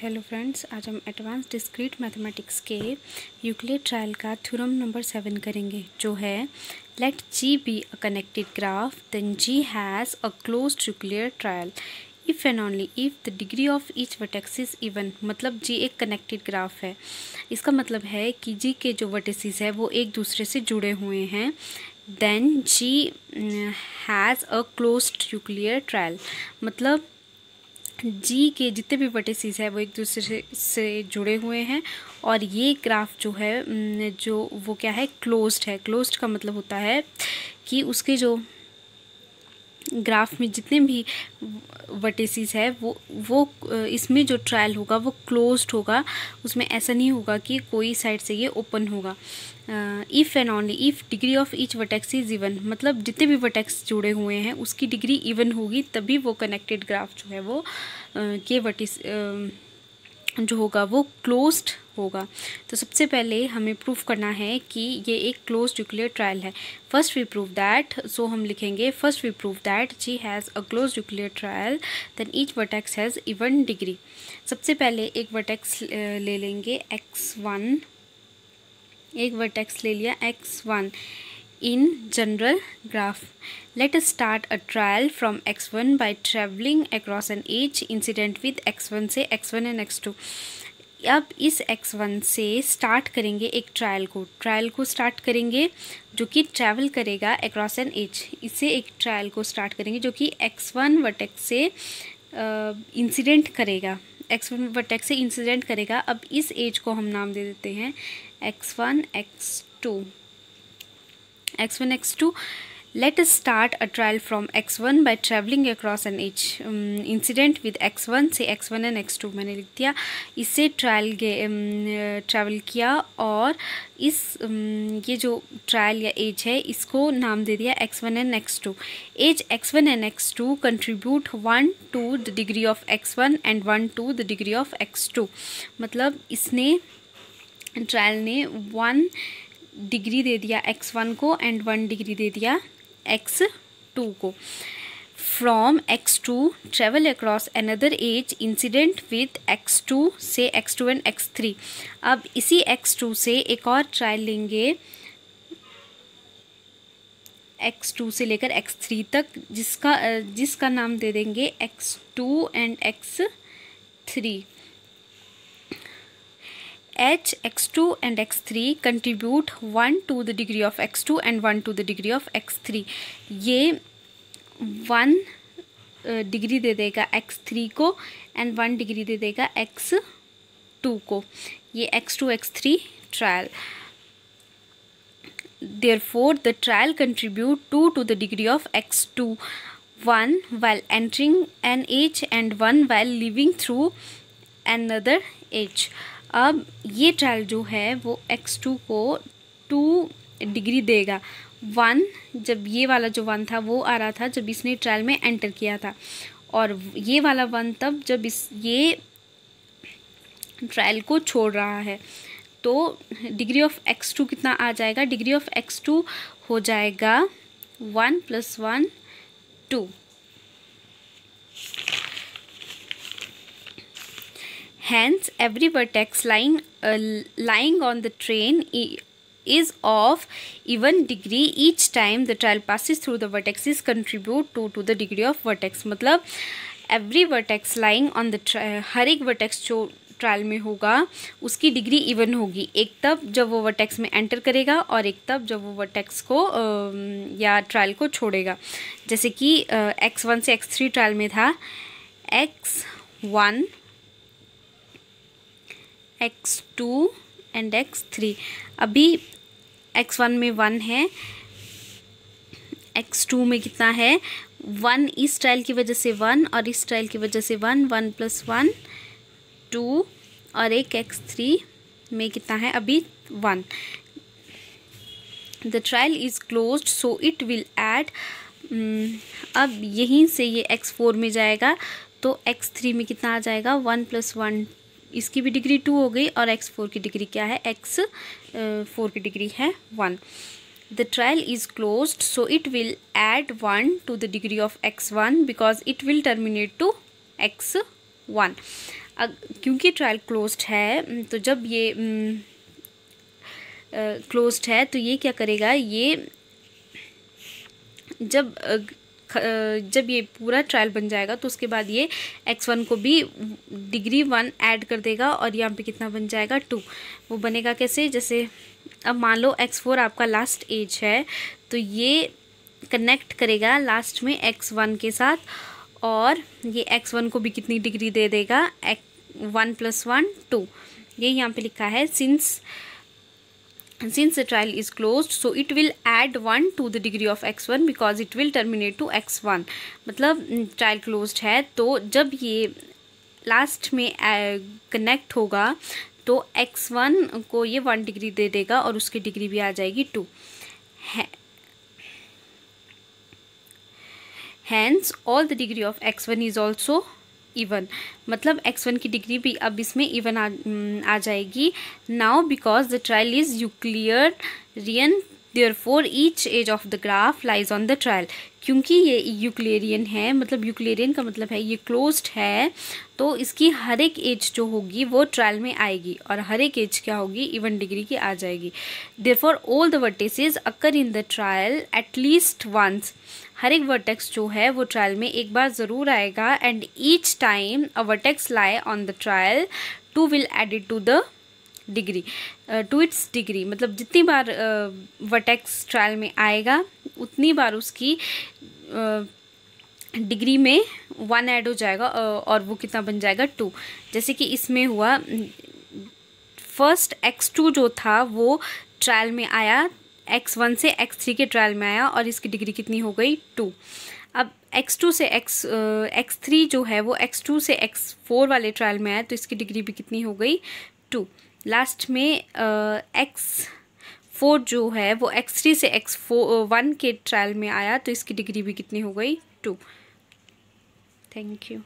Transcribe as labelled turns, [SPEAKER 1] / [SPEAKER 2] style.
[SPEAKER 1] Hello friends, आज हम advance discrete mathematics के यूक्लिड ट्रायल का थ्योरम नंबर 7 करेंगे, जो है let G be a connected graph then G has a closed Euclid trail if and only if the degree of each vertex is even. मतलब G एक connected graph है, इसका मतलब है कि जी के जो वर्टिसेस है वो एक दूसरे से जुड़े हुए हैं। Then G has a closed Euclid trail, मतलब जी के जितने भी वर्टिसेस है वो एक दूसरे से जुड़े हुए हैं और ये ग्राफ जो है जो वो क्या है, क्लोज्ड है। क्लोज्ड का मतलब होता है कि उसके जो ग्राफ में जितने भी वर्टिसेस है वो इसमें जो ट्रायल होगा वो क्लोज्ड होगा। उसमें ऐसा नहीं होगा कि कोई साइड से ये ओपन होगा। If and only if degree of each vertex is even, मतलब जितने भी वर्टेक्स जुड़े हुए हैं उसकी डिग्री इवन होगी, तभी वो कनेक्टेड ग्राफ जो है वो के वर्टिस जो होगा वो क्लोज्ड होगा। तो सबसे पहले हमें प्रूफ करना है कि ये एक क्लोज्ड यूक्लिड ट्रायल है। First we prove that, so हम लिखेंगे first we prove that G has a closed Euclid trail then each vertex has even degree. सबसे पहले एक वर्टेक्स ले लेंगे x1, एक वर्टेक्स ले लिया x1 in general graph. Let us start a trial from x1 by traveling across an edge incident with x1 से x1 and x2। अब इस x1 से स्टार्ट करेंगे एक ट्रायल को स्टार्ट करेंगे जो कि ट्रैवल करेगा अक्रॉस एन एज। इससे एक ट्रायल को स्टार्ट करेंगे जो कि x1 वर्टेक्स से इंसिडेंट करेगा, x1 वर्टेक्स से इंसिडेंट करेगा। अब इस एज को हम नाम दे देते हैं x1 x2। x2 let us start a trial from x1 by traveling across an edge incident with x1 से x1 and x2 मैंने लिख दिया। इससे ट्रैवल किया और इस ये जो ट्रायल या एज है इसको नाम दे दिया x1 and x2। Edge x1 and x2 contribute 1 to the degree of x1 and 1 to the degree of x2। मतलब इसने ट्रायल ने 1 डिग्री दे दिया x1 को एंड 1 डिग्री दे दिया x2 को। From x2 travel across another edge incident with x2 से x2 and x3। अब इसी x2 से एक और ट्रायल लेंगे x2 से लेकर x3 तक, जिसका नाम दे देंगे x2 and x3। x2 and x3 contribute 1 to the degree of x2 and 1 to the degree of x3। ये 1 डिग्री दे देगा x3 को एंड 1 डिग्री दे देगा x2 को। ये x2 x3 trial. Therefore the trial contribute 2 to the degree of x2, 1 while entering an edge and 1 while leaving through another edge। अब ये trial जो है वो x2 को 2 डिग्री देगा। 1 जब ये वाला जो 1 था वो आ रहा था जब इसने ट्रायल में एंटर किया था, और ये वाला 1 तब जब ये ट्रायल को छोड़ रहा है। तो डिग्री ऑफ x2 कितना आ जाएगा? डिग्री ऑफ x2 हो जाएगा 1 + 1 2। Hence, every vertex lying on the train is of even degree each time the trial passes through the vertices contribute to the degree of vertex। मतलब every vertex lying on the हर एक vertex जो trial में होगा उसकी degree even होगी। एक तब जब वो वर्टेक्स में एंटर करेगा और एक तब जब वो वर्टेक्स को या ट्रायल को छोड़ेगा। जैसे कि x1 से x3 ट्रायल में था x1 x2 एंड x3। अभी x1 में 1 है, x2 में कितना है 1, इस ट्रायल की वजह से 1 और इस ट्रायल की वजह से 1, 1 + 1 2, और एक x3 में कितना है अभी 1। The trail is closed so it will add, अब यहीं से ये x4 में जाएगा तो x3 में कितना आ जाएगा 1 + 1, इसकी भी डिग्री 2 हो गई और x4 की डिग्री क्या है, x4 की डिग्री है 1। The trail is closed so it will add 1 to the degree of x1 because it will terminate to x1। क्योंकि ट्रायल क्लोज्ड है तो जब ये क्लोज्ड है तो ये क्या करेगा, ये जब ये पूरा ट्रायल बन जाएगा तो उसके बाद ये x1 को भी डिग्री 1 ऐड कर देगा और यहाँ पे कितना बन जाएगा 2। वो बनेगा कैसे, जैसे अब मान लो x4 आपका लास्ट एज है तो ये कनेक्ट करेगा लास्ट में x1 के साथ और ये x1 को भी कितनी डिग्री दे देगा 1 + 1 2। ये यहाँ पे लिखा है since the trial is closed so it will add 1 to the degree of x1 because it will terminate to x1। मतलब ट्रायल क्लोज्ड है तो जब ये लास्ट में कनेक्ट होगा तो x1 को ये 1 डिग्री दे देगा और उसकी डिग्री भी आ जाएगी 2। Hence all the degree of x1 is also even, मतलब x1 की डिग्री भी अब इसमें इवन आ जाएगी। Now because the trail is Eulerian therefore each edge of the graph lies on the trail. क्योंकि ये यूक्लियरियन है, मतलब यूक्लियरियन का मतलब है ये क्लोज्ड है, तो इसकी हर एक एज जो होगी वो ट्रायल में आएगी और हर एक एज क्या होगी, इवन डिग्री की आ जाएगी। Therefore all the vertices occur in the trail at least once. हर एक वर्टेक्स जो है वो ट्रायल में एक बार ज़रूर आएगा। And each time a vertex lie on the trail 2 will added to the degree to its degree. मतलब जितनी बार वर्टेक्स ट्रायल में आएगा उतनी बार उसकी डिग्री में 1 ऐड हो जाएगा और वो कितना बन जाएगा 2। जैसे कि इसमें हुआ फर्स्ट x2 जो था वो ट्रायल में आया, x1 से x3 के ट्रायल में आया और इसकी डिग्री कितनी हो गई 2। अब x2 से x3 जो है वो x2 से x4 वाले ट्रायल में आया तो इसकी डिग्री भी कितनी हो गई 2। लास्ट में x4 जो है वो x3 से x1 के ट्रायल में आया तो इसकी डिग्री भी कितनी हो गई 2। Thank you.